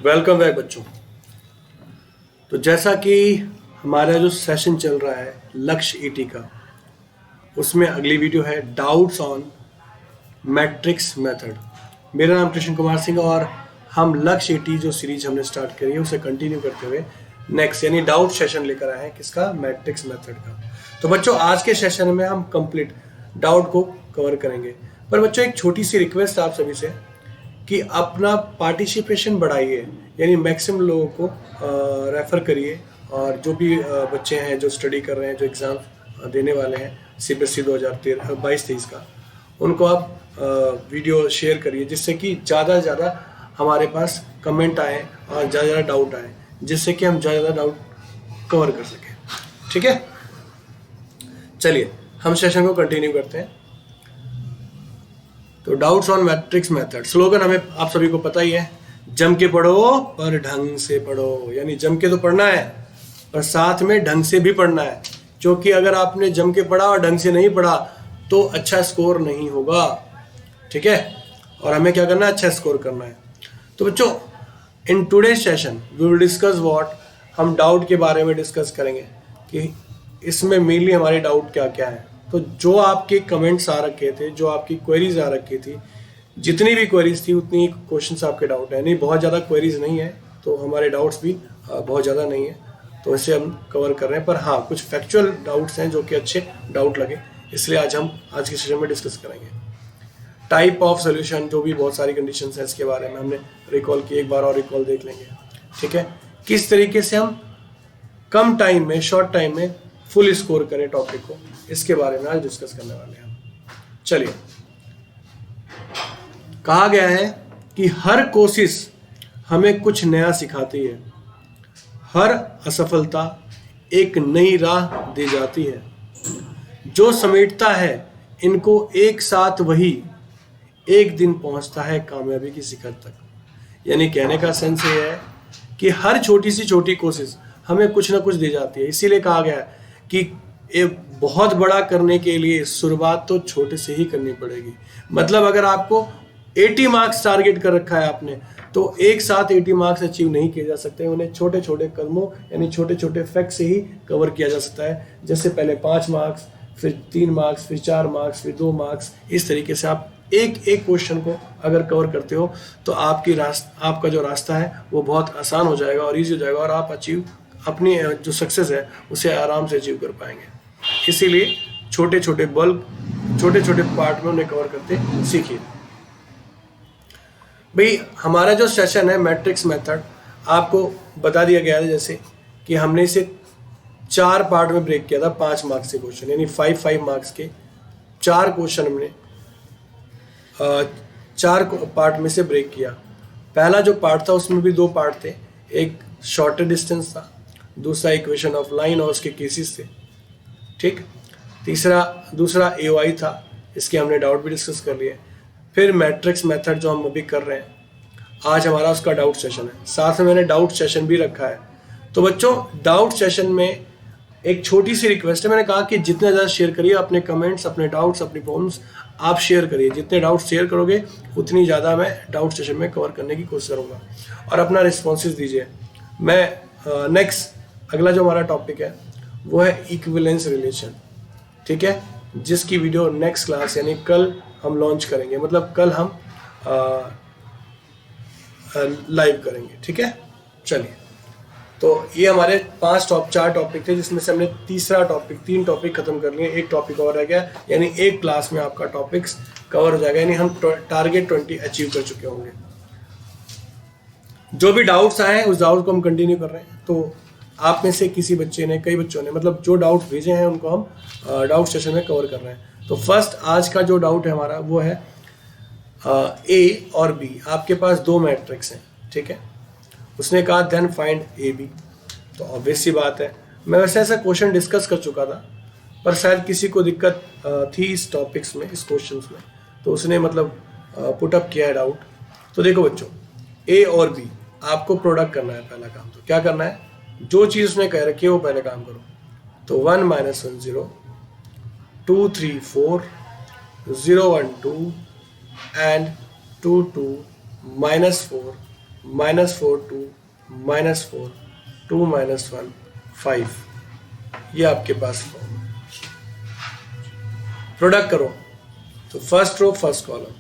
Welcome back बच्चों। तो जैसा कि हमारा जो सेशन चल रहा है लक्ष्य ईटी का, उसमें अगली वीडियो है डाउट्स ऑन मैट्रिक्स मेथड। मेरा नाम कृष्ण कुमार सिंह और हम लक्ष्य ईटी जो सीरीज हमने स्टार्ट करी है उसे कंटिन्यू करते हुए नेक्स्ट यानी डाउट सेशन लेकर आए हैं किसका, मैट्रिक्स मेथड का। तो बच्चों आज के सेशन में हम कंप्लीट डाउट को कवर करेंगे। पर बच्चों एक छोटी सी रिक्वेस्ट आप सभी से कि अपना पार्टिसिपेशन बढ़ाइए, यानी मैक्सिमम लोगों को रेफ़र करिए। और जो भी बच्चे हैं जो स्टडी कर रहे हैं, जो एग्ज़ाम देने वाले हैं सीबीएसई 2022-23 का, उनको आप वीडियो शेयर करिए जिससे कि ज़्यादा से ज़्यादा हमारे पास कमेंट आए और ज़्यादा ज़्यादा डाउट आए, जिससे कि हम ज़्यादा डाउट कवर कर सकें। ठीक है, चलिए हम सेशन को कंटिन्यू करते हैं। तो doubts on matrix method slogan हमें आप सभी को पता ही है, जम के पढ़ो पर ढंग से पढ़ो। यानी जम के तो पढ़ना है पर साथ में ढंग से भी पढ़ना है, क्योंकि अगर आपने जम के पढ़ा और ढंग से नहीं पढ़ा तो अच्छा स्कोर नहीं होगा। ठीक है, और हमें क्या करना है, अच्छा स्कोर करना है। तो बच्चों in today's session we will discuss what, हम डाउट के बारे में डिस्कस करेंगे कि इसमें मेनली हमारे डाउट क्या क्या है। तो जो आपके कमेंट्स आ रखे थे, जो आपकी क्वेरीज आ रखी थी, जितनी भी क्वेरीज थी उतनी क्वेश्चंस आपके डाउट है। नहीं बहुत ज़्यादा क्वेरीज नहीं है तो हमारे डाउट्स भी बहुत ज़्यादा नहीं है, तो इसे हम कवर कर रहे हैं। पर हाँ, कुछ फैक्चुअल डाउट्स हैं जो कि अच्छे डाउट लगे, इसलिए आज के सेशन में डिस्कस करेंगे। टाइप ऑफ सोल्यूशन, जो भी बहुत सारी कंडीशंस हैं इसके बारे में हमने रिकॉल की, एक बार और रिकॉल देख लेंगे। ठीक है, किस तरीके से हम कम टाइम में, शॉर्ट टाइम में फुल स्कोर करें टॉपिक को, इसके बारे में आज डिस्कस करने वाले हैं। चलिए, कहा गया है कि हर कोशिश हमें कुछ नया सिखाती है, हर असफलता एक नई राह दे जाती है, जो समेटता है इनको एक साथ वही एक दिन पहुंचता है कामयाबी की शिखर तक। यानी कहने का सेंस ये है कि हर छोटी सी छोटी कोशिश हमें कुछ ना कुछ दे जाती है। इसीलिए कहा गया है कि एक बहुत बड़ा करने के लिए शुरुआत तो छोटे से ही करनी पड़ेगी। मतलब अगर आपको 80 मार्क्स टारगेट कर रखा है आपने, तो एक साथ 80 मार्क्स अचीव नहीं किए जा सकते, उन्हें छोटे छोटे कदमों यानी छोटे छोटे फैक्ट से ही कवर किया जा सकता है। जैसे पहले 5 मार्क्स, फिर 3 मार्क्स, फिर 4 मार्क्स, फिर 2 मार्क्स। इस तरीके से आप एक एक क्वेश्चन को अगर कवर करते हो तो आपका जो रास्ता है वो बहुत आसान हो जाएगा और ईजी हो जाएगा, और आप अपनी जो सक्सेस है उसे आराम से अचीव कर पाएंगे। इसीलिए छोटे छोटे पार्ट में उन्हें कवर करते सीखिए। भाई हमारा जो सेशन है मैट्रिक्स मेथड, आपको बता दिया गया है जैसे कि हमने इसे 4 पार्ट में ब्रेक किया था, 5 मार्क्स के क्वेश्चन, यानी 5 मार्क्स के 4 क्वेश्चन हमने 4 पार्ट में से ब्रेक किया। पहला जो पार्ट था उसमें भी 2 पार्ट थे, एक शॉर्टर डिस्टेंस था, दूसरा इक्वेशन ऑफ लाइन और उसके केसेस थे। ठीक, दूसरा AOI था, इसके हमने डाउट भी डिस्कस कर लिए। फिर मैट्रिक्स मेथड जो हम अभी कर रहे हैं, आज हमारा उसका डाउट सेशन है, साथ में मैंने डाउट सेशन भी रखा है। तो बच्चों डाउट सेशन में एक छोटी सी रिक्वेस्ट है, मैंने कहा कि जितने ज़्यादा शेयर करिए अपने कमेंट्स, अपने डाउट्स, अपनी प्रॉब्लम्स आप शेयर करिए। जितने डाउट्स शेयर करोगे उतनी ज़्यादा मैं डाउट सेशन में कवर करने की कोशिश करूँगा, और अपना रिस्पॉन्सेज दीजिए। मैं नेक्स्ट अगला जो हमारा टॉपिक है वो है इक्विवेलेंस रिलेशन। ठीक है, जिसकी वीडियो नेक्स्ट क्लास यानी कल हम लॉन्च करेंगे, मतलब कल हम लाइव करेंगे। ठीक है, चलिए, तो ये हमारे 4 टॉपिक थे, जिसमें से हमने 3 टॉपिक खत्म कर लिए, एक टॉपिक और रह गया, यानी एक क्लास में आपका टॉपिक्स कवर हो जाएगा, यानी हम टारगेट 20 अचीव कर चुके होंगे। जो भी डाउट्स आए उस डाउट को हम कंटिन्यू कर रहे हैं। तो आप में से किसी बच्चे ने, कई बच्चों ने, मतलब जो डाउट भेजे हैं उनको हम डाउट सेशन में कवर कर रहे हैं। तो फर्स्ट आज का जो डाउट है हमारा वो है A और B, आपके पास 2 मैट्रिक्स हैं। ठीक है, उसने कहा देन फाइंड AB। तो ऑब्वियस सी बात है, मैं वैसे ऐसा क्वेश्चन डिस्कस कर चुका था, पर शायद किसी को दिक्कत थी इस टॉपिक्स में, इस क्वेश्चंस में, तो उसने मतलब पुटअप किया है डाउट। तो देखो बच्चों, A और B आपको प्रोडक्ट करना है। पहला काम तो क्या करना है, जो चीज़ उसने कह रखी है वो पहले काम करो। तो 1 - 1 0, 2 3 4, 0 1 2 एंड 2 2 -4 -4 2, -4 2 -1 5, ये आपके पास फॉर्म। प्रोडक्ट करो तो first row first column,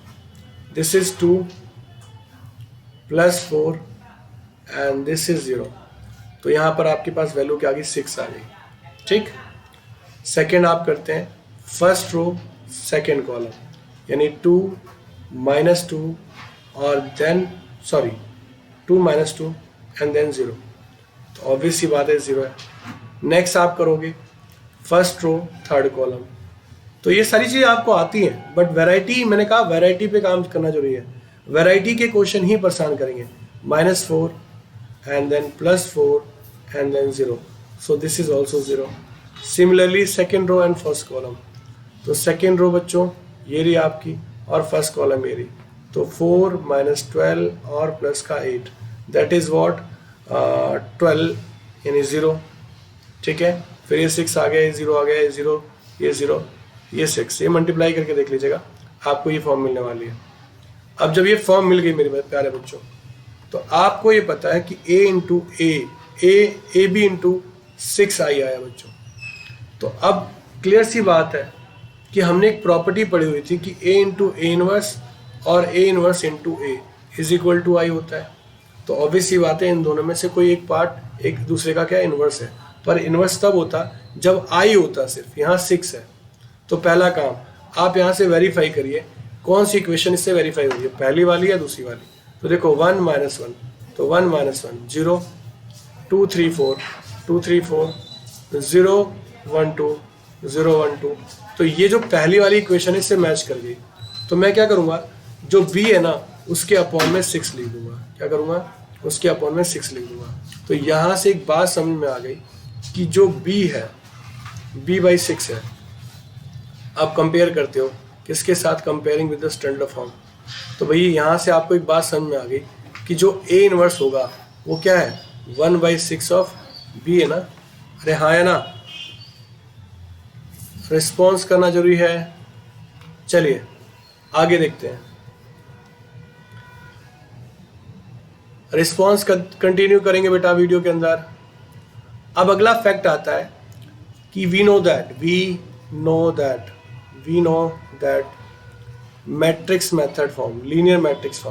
this is 2 + 4 and this is 0, तो यहाँ पर आपके पास वैल्यू क्या आ गई, 6 आ गई। ठीक, सेकेंड आप करते हैं फर्स्ट रो सेकेंड कॉलम, यानी 2 -2 और देन 2 -2 एंड देन 0, तो ऑब्वियस सी बात है 0 है। नेक्स्ट आप करोगे फर्स्ट रो थर्ड कॉलम, तो ये सारी चीज़ें आपको आती हैं, बट वैरायटी, मैंने कहा वैरायटी पे काम करना जरूरी है। वैरायटी के क्वेश्चन ही परेशान करेंगे। -4 and then +4 and then 0, so this is also 0। Similarly second row and first column, तो सेकेंड रो बच्चों ये रही आपकी और फर्स्ट कॉलम ये रही, तो 4 -12 और प्लस का 8, दैट इज व्हाट 12 यानी 0। ठीक है, फिर ये 6 आ गया, ये 0 आ गया, ये 0, ये 0, ये 6, ये मल्टीप्लाई करके देख लीजिएगा, आपको ये फॉर्म मिलने वाली है। अब जब ये फॉर्म मिल गई मेरे प्यारे बच्चों, तो आपको ये पता है कि a b इंटू 6i आया बच्चों। तो अब क्लियर सी बात है कि हमने एक प्रॉपर्टी पढ़ी हुई थी कि a इंटू ए इनवर्स और a inverse into a is equal to i होता है। तो ऑब्वियस सी बात है इन दोनों में से कोई एक पार्ट एक दूसरे का क्या इनवर्स है, पर इनवर्स तब होता जब i होता, सिर्फ यहाँ 6 है। तो पहला काम आप यहाँ से वेरीफाई करिए कौन सी इक्वेशन इससे वेरीफाई हो रही है, पहली वाली या दूसरी वाली। तो देखो 1 -1, तो 1 -1 0, 2 3 4 2 3 4 0 1 2 0 1 2, तो ये जो पहली वाली इक्वेशन है इससे मैच कर गई। तो मैं क्या करूँगा, जो b है ना उसके अपॉन में 6 लिख दूंगा। क्या करूँगा, उसके अपॉन में 6 लिख दूंगा। तो यहाँ से एक बात समझ में आ गई कि जो b है b/6 है। आप कंपेयर करते हो किसके साथ, comparing with the standard form. तो भैया यहाँ से आपको एक बात समझ में आ गई कि जो a इनवर्स होगा वो क्या है, 1/6 ऑफ b है ना। अरे हाँ है ना, रिस्पॉन्स करना जरूरी है। चलिए आगे देखते हैं, रिस्पॉन्स कंटिन्यू करेंगे बेटा वीडियो के अंदर। अब अगला फैक्ट आता है कि we know that matrix method form, linear matrix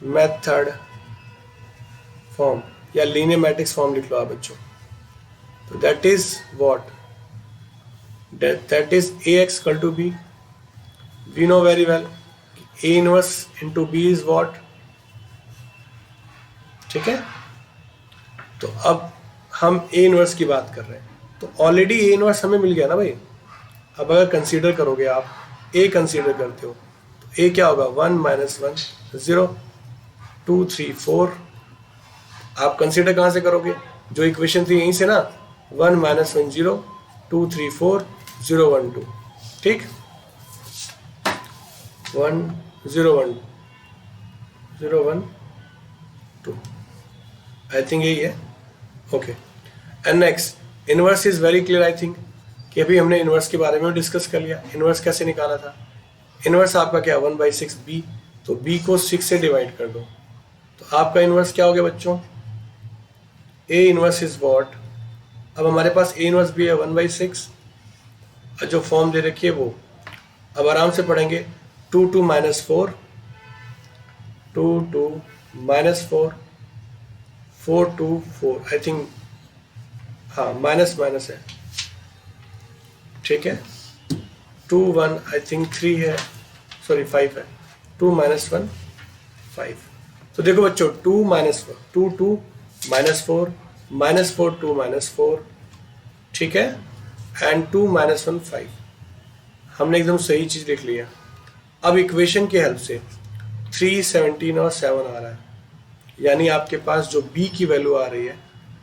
method form या लीनियर मैट्रिक्स फॉर्म लिख लो आप बच्चों। तो that is what, that is ax equal to b। We know very well a inverse into b is what. ठीक है, तो अब हम a इनवर्स की बात कर रहे हैं, तो ऑलरेडी a इनवर्स हमें मिल गया ना भाई। अब अगर कंसीडर करोगे आप, a कंसीडर करते हो तो a क्या होगा, 1 -1 0 2 3 4। आप कंसीडर कहाँ से करोगे, जो इक्वेशन थी यहीं से ना, 1 -1 0 2 3 4 0 1 2। ठीक, 1 0 1 0 1 2, आई थिंक यही है। Okay, and next inverse is very clear. I think कि अभी हमने इनवर्स के बारे में डिस्कस कर लिया। इनवर्स कैसे निकाला था, इनवर्स आपका क्या 1/6 b, तो b को 6 से डिवाइड कर दो, तो आपका इनवर्स क्या हो गया बच्चों, a इनवर्स इज व्हाट। अब हमारे पास a इनवर्स भी है 1/6, और जो फॉर्म दे रखी है वो अब आराम से पढ़ेंगे। 2 2 -4 2 2 -4 4 2 4, आई थिंक हाँ माइनस है। ठीक है, 2 1 आई थिंक 3 है, सॉरी 5 है, 2 -1 5। तो देखो बच्चों 2 -4 2 2 -4 -4 2 -4, ठीक है, एंड 2 -1 5। हमने एकदम सही चीज लिख लिया। अब इक्वेशन की हेल्प से 3 17 और 7 आ रहा है, यानी आपके पास जो b की वैल्यू आ रही है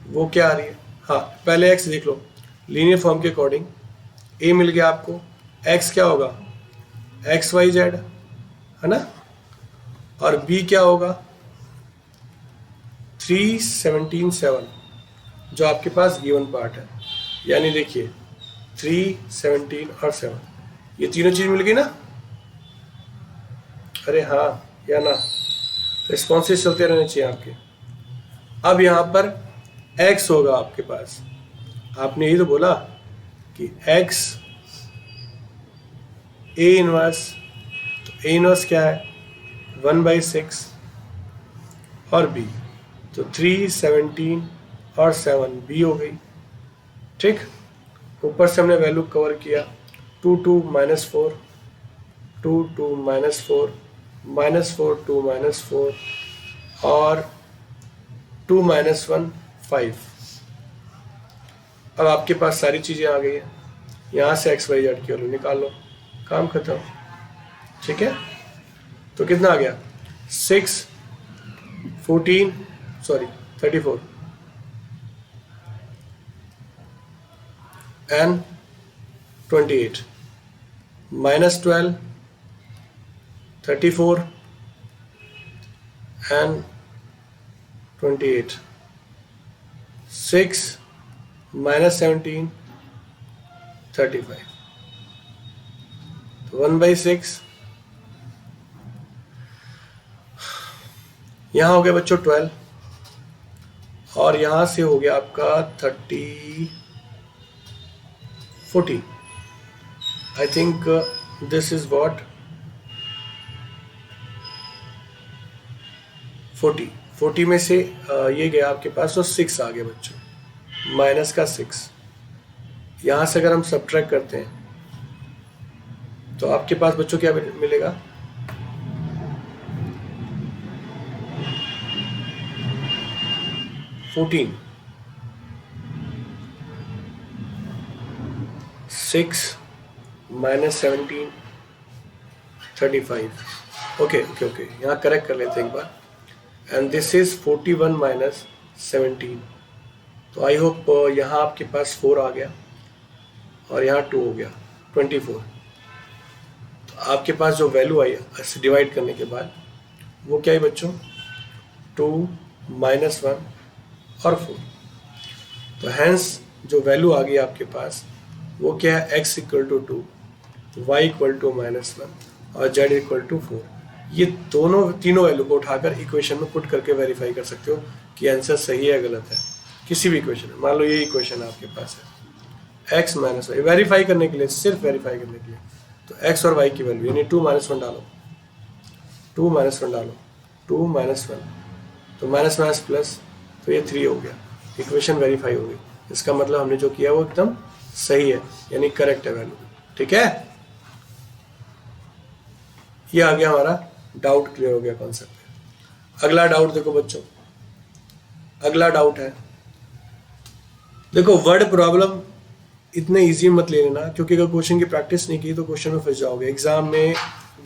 वो क्या आ रही है। हाँ पहले x देख लो, लीनियर फॉर्म के अकॉर्डिंग a मिल गया आपको, x क्या होगा XYZ है ना, और b क्या होगा 3 17 7, जो आपके पास गिवन पार्ट है। यानी देखिए 3 17 और 7, ये तीनों चीज मिल गई ना। अरे हाँ या ना, रिस्पॉन्सेस चलते रहने चाहिए आपके। अब यहाँ पर x होगा आपके पास, आपने यही तो बोला कि x a इनवर्स, तो a इनवर्स क्या है 1/6 और b, तो 3, 17 और 7 b हो गई। ठीक, ऊपर से हमने वैल्यू कवर किया 2 2 -4, 2 2 -4, -4 2 -4 और 2 -1 5। अब आपके पास सारी चीज़ें आ गई हैं, यहाँ से एक्स वाई जेड की वैल्यू निकाल लो, काम खत्म। ठीक है, तो कितना आ गया 6 14 सॉरी 34 and 28 -12 34 and 28 6 -17 35, तो 1/6 यहाँ हो गया बच्चों 12 और यहाँ से हो गया आपका 40। I think this is what 40 में से ये गया आपके पास, तो 6 आ गया बच्चों, माइनस का 6। यहाँ से अगर हम सब्ट्रैक्ट करते हैं तो आपके पास बच्चों क्या मिलेगा 14 6 -17 35। ओके, यहाँ करेक्ट कर लेते हैं एक बार, एंड दिस इज 41 -17। तो आई होप यहाँ आपके पास 4 आ गया और यहाँ 2 हो गया 24। तो आपके पास जो वैल्यू आई इसे डिवाइड करने के बाद वो क्या है बच्चों 2 -1 और 4। तो हैंस जो वैल्यू आ गई आपके पास वो क्या है x = 2, y = -1 और z = 4। ये तीनों वैल्यू को उठाकर इक्वेशन में पुट करके वेरीफाई कर सकते हो कि आंसर सही है गलत है किसी भी इक्वेशन में। मान लो ये इक्वेशन आपके पास है x - y, वेरीफाई करने के लिए, सिर्फ वेरीफाई करने के लिए, तो x और y की वैल्यू यानी 2 - 1 डालो, 2 - 1 डालो, 2 - 1, तो माइनस माइनस प्लस, तो ये 3 हो गया, इक्वेशन वेरीफाई हो गई। इसका मतलब हमने जो किया वो एकदम सही है, यानी करेक्ट है वैल्यू। ठीक है, ये आ गया हमारा डाउट, क्लियर हो गया कॉन्सेप्ट। अगला डाउट देखो बच्चों, अगला डाउट है, देखो वर्ड प्रॉब्लम इतने इजी मत ले लेना, क्योंकि अगर क्वेश्चन की प्रैक्टिस नहीं की तो क्वेश्चन में फंस जाओगे। एग्जाम में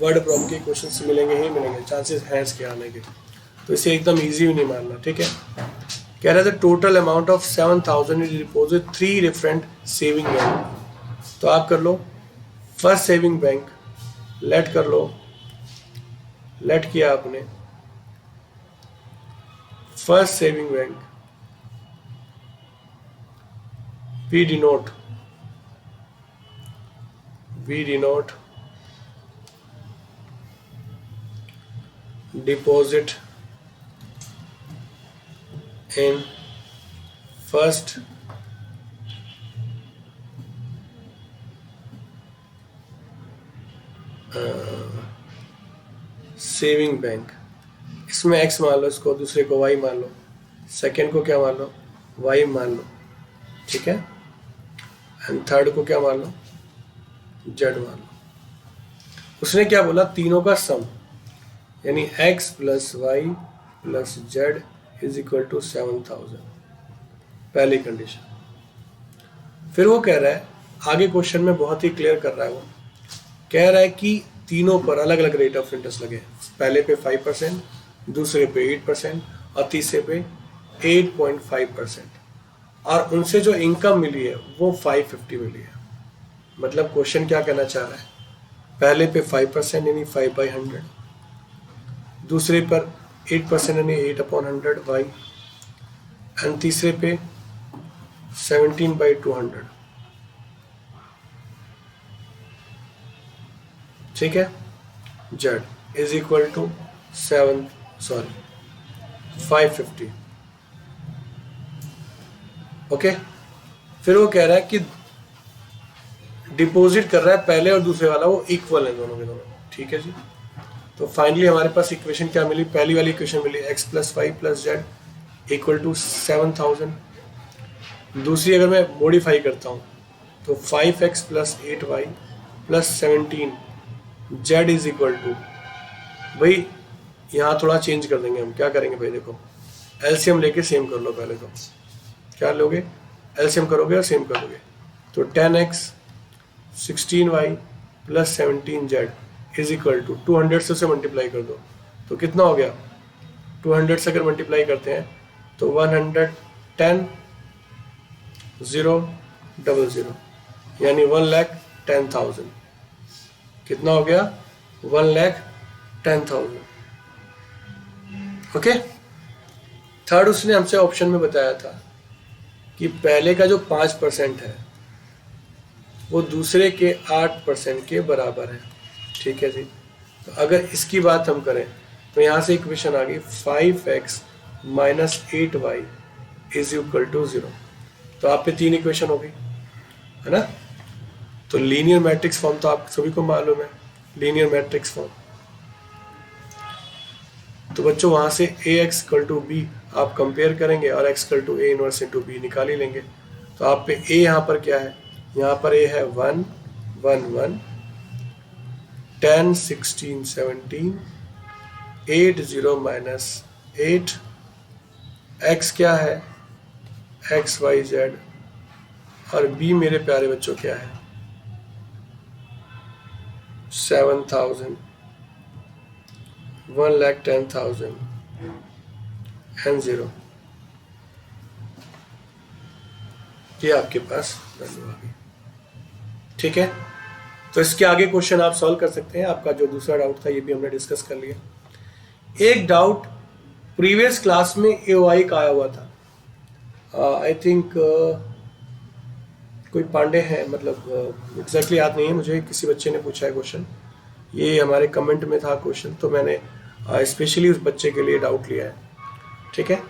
वर्ड प्रॉब्लम के क्वेश्चन मिलेंगे ही मिलेंगे, चांसेस हैं इसके आने के, तो इसे एकदम इजी भी नहीं मानना। ठीक है, कह रहा था total amount of 7,000 is deposit 3 different saving bank. तो आप कर लो फर्स्ट सेविंग बैंक, लेट कर लो, लेट किया आपने first saving bank, we denote deposit in first saving bank. इसमें x मान लो, इसको दूसरे को y मान लो, सेकेंड को क्या मान लो y मान लो। ठीक है, एंड थर्ड को क्या मान लो z मान लो। उसने क्या बोला तीनों का सम, यानी x + y + z = 7,000, पहली कंडीशन। फिर वो कह रहा है आगे क्वेश्चन में बहुत ही क्लियर कर रहा है, वो कह रहा है कि तीनों पर अलग अलग रेट ऑफ इंटरेस्ट लगे, पहले पे 5%, दूसरे पे 8% और तीसरे पे 8.5%, और उनसे जो इनकम मिली है वो 550 मिली है। मतलब क्वेश्चन क्या कहना चाह रहा है, पहले पे 5% यानी 5/100, दूसरे पर 8% यानी 8/100 y, एंड तीसरे पे 17/200। ठीक है, z is equal to 550। Okay, फिर वो कह रहा है कि डिपॉजिट कर रहा है पहले और दूसरे वाला, वो इक्वल है दोनों के दोनों। ठीक है जी, तो फाइनली हमारे पास इक्वेशन क्या मिली? पहली वाली इक्वेशन मिली x + 5 + z इक्वल टू 7000। दूसरी अगर मैं मॉडिफाई करता हूँ तो 5x + 8y + 17 z is equal to, भाई यहाँ थोड़ा चेंज कर देंगे हम। क्या करेंगे भाई, देखो एलसीएम लेके सेम कर लो। पहले तो क्या लोगे? एलसीएम करोगे और सेम करोगे तो 10x 16y + 17z is equal to 200 से उसे मल्टीप्लाई कर दो तो कितना हो गया? 200 से अगर मल्टीप्लाई करते हैं तो 110 000 यानी 1,10,000। कितना हो गया? 1,10,000। ओके, थर्ड उसने हमसे ऑप्शन में बताया था कि पहले का जो 5% है वो दूसरे के 8% के बराबर है। ठीक है जी, तो अगर इसकी बात हम करें तो यहाँ से इक्वेशन आ गई 5x - 8y is equal to 0। तो आप पे 3 इक्वेशन हो गई, है ना? तो लीनियर मैट्रिक्स फॉर्म तो आप सभी को मालूम है, लीनियर मैट्रिक्स फॉर्म। तो बच्चों वहाँ से ax = b आप कंपेयर करेंगे और x = a इनवर्स × b निकाल ही लेंगे। तो आप पे a यहाँ पर क्या है? यहाँ पर a है 1 1 1 10 16 17 8 0 - 8। x क्या है? x y z। और b मेरे प्यारे बच्चों क्या है? 7,000 1,10,000 and 0। ये आपके पास वैल्यू आ गई। ठीक है, तो इसके आगे क्वेश्चन आप सॉल्व कर सकते हैं। आपका जो दूसरा डाउट था ये भी हमने डिस्कस कर लिया। एक डाउट प्रीवियस क्लास में AOI का आया हुआ था। आई थिंक कोई पांडे है, मतलब एग्जैक्टली याद नहीं है मुझे, किसी बच्चे ने पूछा है क्वेश्चन। ये हमारे कमेंट में था क्वेश्चन, तो मैंने स्पेशली उस बच्चे के लिए डाउट लिया है। ठीक है,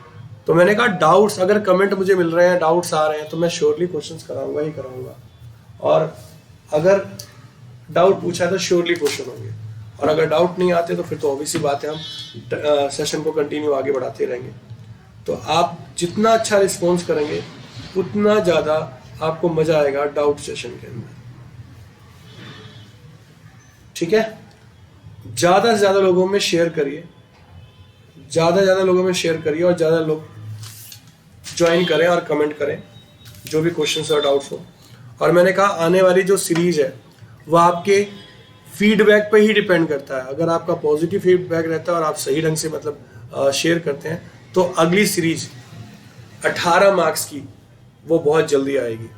तो मैंने कहा डाउट्स अगर कमेंट मुझे मिल रहे हैं, डाउट्स आ रहे हैं, तो मैं श्योरली क्वेश्चंस कराऊंगा ही कराऊंगा। और अगर डाउट पूछा है तो श्योरली क्वेश्चन होंगे, और अगर डाउट नहीं आते तो फिर तो ऑब्वियसली बात है, हम सेशन को कंटिन्यू आगे बढ़ाते रहेंगे। तो आप जितना अच्छा रिस्पॉन्स करेंगे उतना ज़्यादा आपको मज़ा आएगा डाउट सेशन के अंदर। ठीक है, ज़्यादा से ज़्यादा लोगों में शेयर करिए, ज़्यादा से ज़्यादा लोगों में शेयर करिए, और ज़्यादा लोग ज्वाइन करें और कमेंट करें जो भी क्वेश्चंस और डाउट्स हो। और मैंने कहा आने वाली जो सीरीज़ है वो आपके फीडबैक पे ही डिपेंड करता है। अगर आपका पॉजिटिव फीडबैक रहता है और आप सही ढंग से मतलब शेयर करते हैं तो अगली सीरीज 18 मार्क्स की वो बहुत जल्दी आएगी,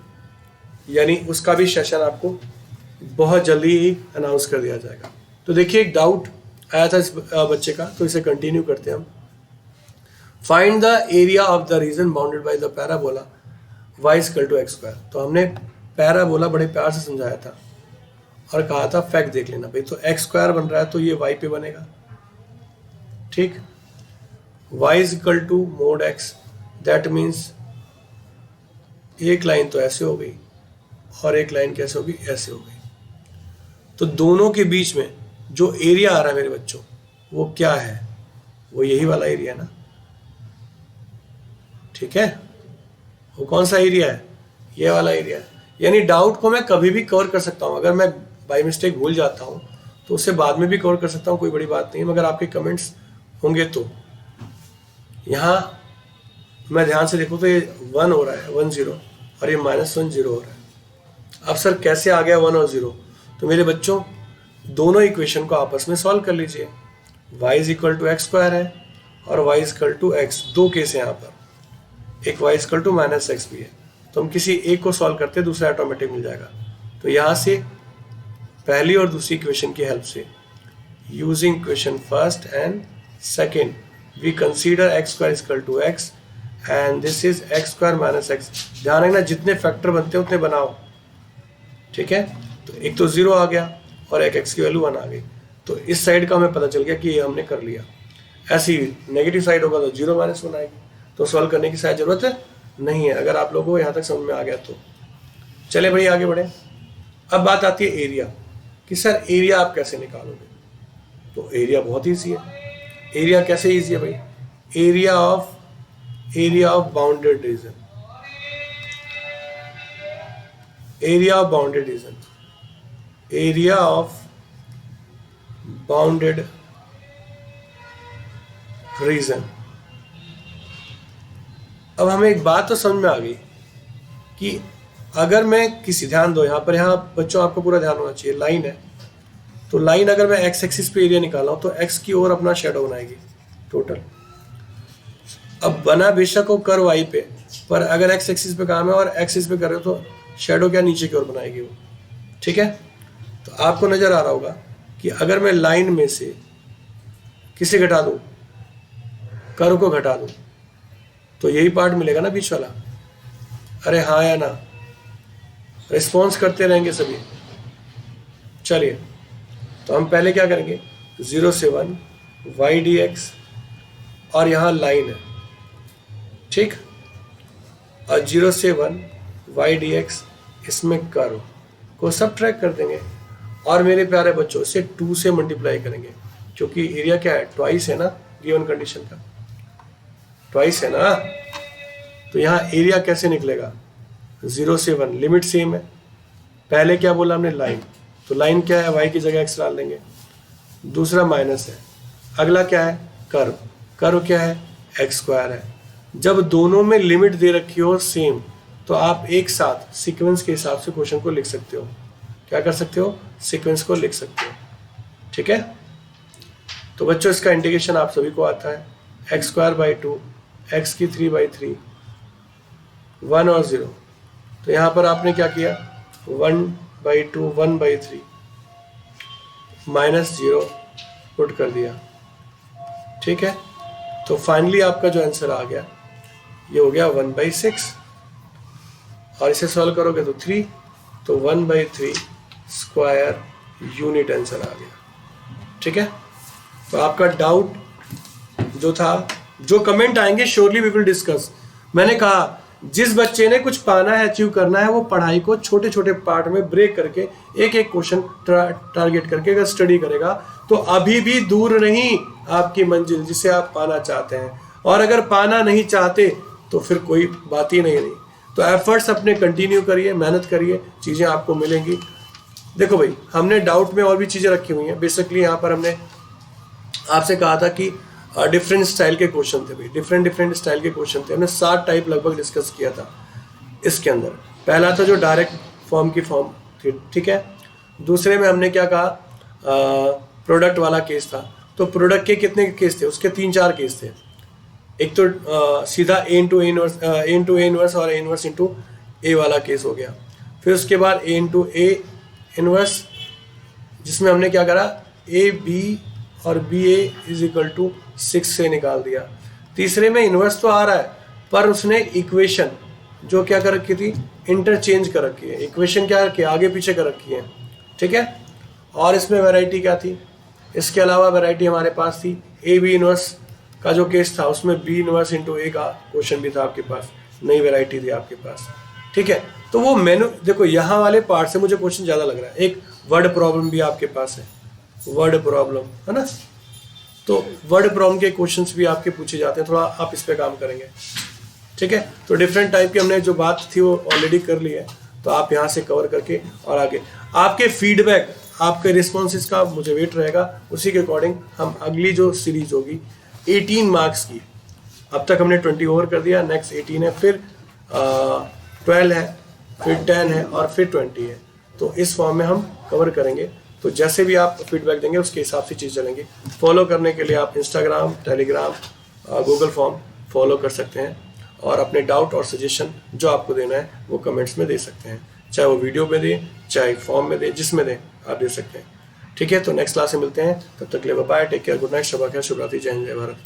यानी उसका भी सेशन आपको बहुत जल्दी ही अनाउंस कर दिया जाएगा। तो देखिए एक डाउट आया था इस बच्चे का, तो इसे कंटिन्यू करते हैं हम। Find the area of the reason bounded by the parabola y = x²। तो हमने पैराबोला बड़े प्यार से समझाया था और कहा था फैक्ट देख लेना भाई। तो x² बन रहा है तो ये y पे बनेगा। ठीक, y = mod x, that means एक लाइन तो ऐसे हो गई और एक लाइन कैसे होगी? ऐसे हो गई। तो दोनों के बीच में जो एरिया आ रहा है मेरे बच्चों वो क्या है? वो यही वाला एरिया है ना। ठीक है, वो कौन सा एरिया है? ये वाला एरिया है। यानी डाउट को मैं कभी भी कवर कर सकता हूँ। अगर मैं बाय मिस्टेक भूल जाता हूँ तो उससे बाद में भी कवर कर सकता हूँ, कोई बड़ी बात नहीं है, मगर आपके कमेंट्स होंगे तो। यहाँ मैं ध्यान से देखूँ तो ये 1 हो रहा है, 1 0, और ये -1 0 हो रहा है। अब सर कैसे आ गया 1 और 0? तो मेरे बच्चों दोनों इक्वेशन को आपस में सॉल्व कर लीजिए। y = x² है और y = x, दो केस है यहाँ पर, एक y = -x भी है। तो हम किसी एक को सॉल्व करते हैं, दूसरा ऑटोमेटिक मिल जाएगा। तो यहाँ से पहली और दूसरी इक्वेशन की हेल्प से using equation first and second we consider x² = x and this is x² - x। ध्यान रखना जितने फैक्टर बनते हैं उतने बनाओ। ठीक है, तो एक तो 0 आ गया और एक x की वैल्यू 1 आ गई। तो इस साइड का हमें पता चल गया कि ये हमने कर लिया। ऐसी नेगेटिव साइड होगा तो 0 - 1 आएगी, तो सॉल्व करने की शायद जरूरत नहीं है, अगर आप लोगों को यहाँ तक समझ में आ गया तो। चले भाई आगे बढ़े। अब बात आती है एरिया, कि सर एरिया आप कैसे निकालोगे। तो एरिया बहुत ईजी है। एरिया कैसे ईजी है भाई, area of bounded reason, area of bounded reason, area of bounded reason. अब हमें एक बात तो समझ में आ गई कि अगर मैं किसी, ध्यान दो यहाँ बच्चों आपको पूरा ध्यान होना चाहिए, लाइन है, तो लाइन अगर मैं एक्स एक्सिस पे एरिया निकाला हूं तो एक्स की ओर अपना शेडो बनाएगी टोटल। अब बना बेशक हो कर वाई पे, पर अगर एक्स एक्सिस पे काम है और एक्सिस पे कर रहे हो तो शेडो क्या नीचे की ओर बनाएगी वो, ठीक है। तो आपको नजर आ रहा होगा कि अगर मैं लाइन में से किसे घटा दूं, कर को घटा दूं, तो यही पार्ट मिलेगा ना बीच वाला। अरे हाँ या ना, रिस्पॉन्स करते रहेंगे सभी। चलिए तो हम पहले क्या करेंगे, 0 से 1 y dx, और यहाँ लाइन है, ठीक, और 0 से 1 y dx इसमें कर्व को सब ट्रैक कर देंगे, और मेरे प्यारे बच्चों इसे 2 से मल्टीप्लाई करेंगे, क्योंकि एरिया क्या है, ट्वाइस है ना, गिवन कंडीशन का ट्वाइस है ना। तो यहाँ एरिया कैसे निकलेगा, 0 से 1, लिमिट सेम है। पहले क्या बोला हमने, लाइन, तो लाइन क्या है, y की जगह x डाल देंगे। दूसरा माइनस है, अगला क्या है, कर्व, कर्व क्या है, x² है। जब दोनों में लिमिट दे रखी हो सेम, तो आप एक साथ सीक्वेंस के हिसाब से क्वेश्चन को लिख सकते हो। क्या कर सकते हो, सीक्वेंस को लिख सकते हो, ठीक है। तो बच्चों इसका इंटीग्रेशन आप सभी को आता है, x²/2, x की 3/3, 1 और 0। तो यहाँ पर आपने क्या किया, 1/2, 1/3 -0 पुट कर दिया, ठीक है। तो फाइनली आपका जो आंसर आ गया ये हो गया 1/6, और इसे सॉल्व करोगे तो 3, तो 1/3 स्क्वायर यूनिट आंसर आ गया, ठीक है। तो आपका डाउट जो था, जो कमेंट आएंगे श्योरली वी विल डिस्कस। मैंने कहा जिस बच्चे ने कुछ पाना है, अचीव करना है, वो पढ़ाई को छोटे छोटे पार्ट में ब्रेक करके एक एक क्वेश्चन टारगेट करके अगर स्टडी करेगा तो अभी भी दूर नहीं आपकी मंजिल जिसे आप पाना चाहते हैं। और अगर पाना नहीं चाहते तो फिर कोई बात ही नहीं रही। तो एफर्ट्स अपने कंटिन्यू करिए, मेहनत करिए, चीज़ें आपको मिलेंगी। देखो भाई, हमने डाउट में और भी चीज़ें रखी हुई हैं। बेसिकली यहाँ पर हमने आपसे कहा था कि डिफरेंट स्टाइल के क्वेश्चन थे भाई, डिफरेंट स्टाइल के क्वेश्चन थे। हमने 7 टाइप लगभग डिस्कस किया था इसके अंदर। पहला था जो डायरेक्ट फॉर्म की फॉर्म थी, ठीक है। दूसरे में हमने क्या कहा, प्रोडक्ट वाला केस था। तो प्रोडक्ट के कितने केस थे, उसके 3-4 केस थे। एक तो सीधा a इंटू ए इनवर्स और a इनवर्स इंटू ए वाला केस हो गया। फिर उसके बाद a इंटू ए इनवर्स, जिसमें हमने क्या करा, ए बी और B A is equal to 6 से निकाल दिया। तीसरे में इन्वर्स तो आ रहा है, पर उसने इक्वेशन जो क्या कर रखी थी, इंटरचेंज कर रखी है। इक्वेशन क्या रखी है, आगे पीछे कर रखी है, ठीक है। और इसमें वैरायटी क्या थी, इसके अलावा वैरायटी हमारे पास थी ए बी इनवर्स का जो केस था, उसमें बी इनवर्स इंटू ए का क्वेश्चन भी था आपके पास, नई वैरायटी थी आपके पास, ठीक है। तो वो मेनू देखो, यहाँ वाले पार्ट से मुझे क्वेश्चन ज़्यादा लग रहा है। एक वर्ड प्रॉब्लम भी आपके पास है, वर्ड प्रॉब्लम है ना। तो वर्ड प्रॉब्लम के क्वेश्चंस भी आपके पूछे जाते हैं, थोड़ा आप इस पे काम करेंगे, ठीक है। तो डिफरेंट टाइप की हमने जो बात थी वो ऑलरेडी कर ली है। तो आप यहाँ से कवर करके और आगे आपके फीडबैक, आपके रिस्पॉन्सेज का मुझे वेट रहेगा। उसी के अकॉर्डिंग हम अगली जो सीरीज होगी 18 मार्क्स की, अब तक हमने 20 ओवर कर दिया, नेक्स्ट 18 है, फिर 12 है, फिर 10 है और फिर 20 है। तो इस फॉर्म में हम कवर करेंगे। तो जैसे भी आप फीडबैक देंगे उसके हिसाब से चीज़ चलेंगे। फॉलो करने के लिए आप Instagram, Telegram, Google form follow कर सकते हैं, और अपने डाउट और सजेशन जो आपको देना है वो कमेंट्स में दे सकते हैं, चाहे वो वीडियो में दें, चाहे फॉर्म में दें, जिसमें दें आप दे सकते हैं, ठीक है। तो नेक्स्ट क्लास में मिलते हैं, तब तक के लिए bye, take care, good night, शब्बा खैर, शुभ रात्रि, जय हिंद, जय भारत।